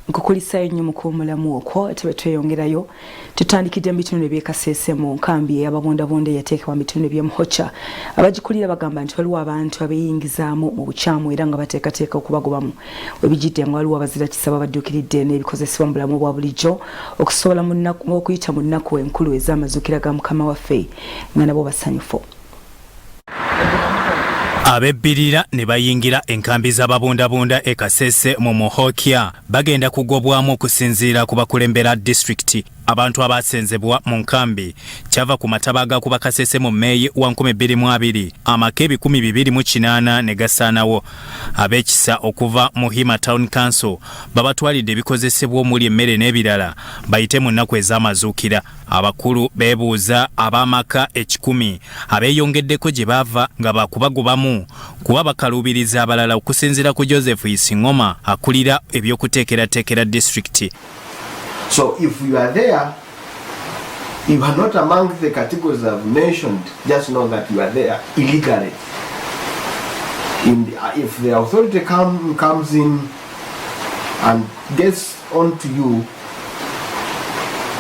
nkukulisa nnyo mu kumulamu okwo tebe tweyongerayo tutandikidde mu bitundu eby'ekasese mu nkambi y'ababundabunda eyateekebwa mu bitundu by'emuhocha abagikulira bagamba nti waliwo abantu abeeyingizaamu mu bukyamu era nga bateekateeka okubagobamu webijjidde nga waliwo abazira kisaba badduukiridde n'ebikozesebwa mu bulamu bwa bulijjo okusobola okuyita mu nnaku enkulu ez'amazuukira ga mukama waffe nga nabo basanyufu. Abebbirira ne bayingira enkambi z'ababundabunda e Kasese mu Muhokya bagenda kugobwamu okusinziira ku bakulembera disitulikiti. Abantu abasenzebwa mu nkambi kyava ku matabaga kuba Kasese mu Meeyi wa 2020 amaka 228 ne gasaanawo. Ab'ekisa okuva mu Hima Town Council babatwalidde ebikozesebwa omuli emmere n'ebirala bayite mu nnaku ez'amazuukira. Abakulu beebuuza ab'amaka 10 abeeyongeddeko gye baava nga bakubagobamu kuba bakalubiriza abalala okusinziira ku Joseph Isingoma akulira ebyokuteekerateekera disitulikiti. So if you are there, you are not among the categories I've mentioned, just know that you are there illegally. If the authority comes in and gets onto you,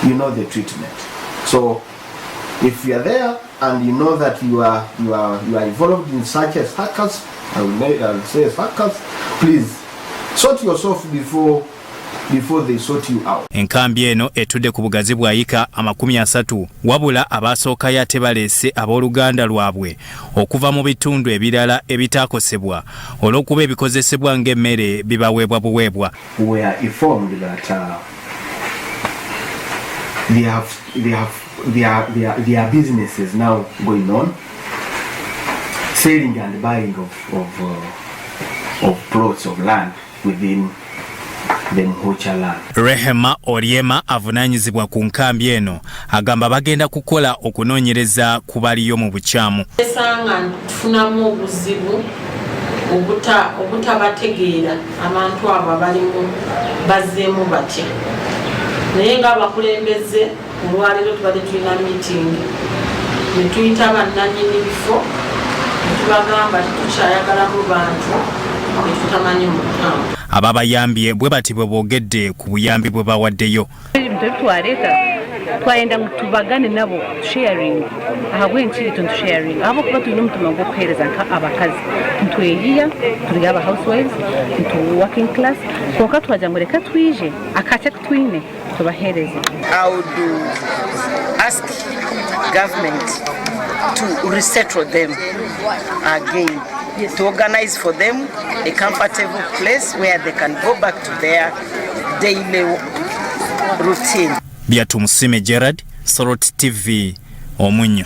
you know the treatment. So if you are there and you know that you are involved in such as hackers, I will say hackers, please sort yourself before they sort you out. Enkambi eno etudde ku bugazi bwa yika 30 wabula abasookayo ate baleese abooluganda lwabwe okuva mu bitundu ebirala ebitaakosebwa olw'okuba ebikozesebwa ng'emmere bibaweebwa buweebwa. We are informed that there are businesses now going on, selling and buying of plots of land within the Muhocha land. Rehema Oriema avunaanyizibwa ku nkambi eno agamba bagenda kukola okunoonyereza ku baliyo mu bukyamu. Esanga tufunamu obuzibu obutabategeera abantu abo abalimu bazzeemu batya. Naye nga abakulembeze olwaleero tubadde tulina meeting ne tuyita bannannyini bifo ne tubagamba tetukyayagalamu bantu etutamanyi mu kkamba. Ababayambye bwe bati bwe boogedde ku buyambi bwe bawaddeyo. Twayenda tubagane nabo sharing ahabw'enki tuntu sharing abo kuba tulina omutima gw'okuheereza nka abakazi ntweyiya tuli aba housewives ntu working class kwokka twaja ngu leka twije akatya kutwine tubaheereze. I would ask government to resettle them again, to organize for them a comfortable place where they can go back to their daily routine. Byatumusime Gerard, Sorot TV, Omunyo.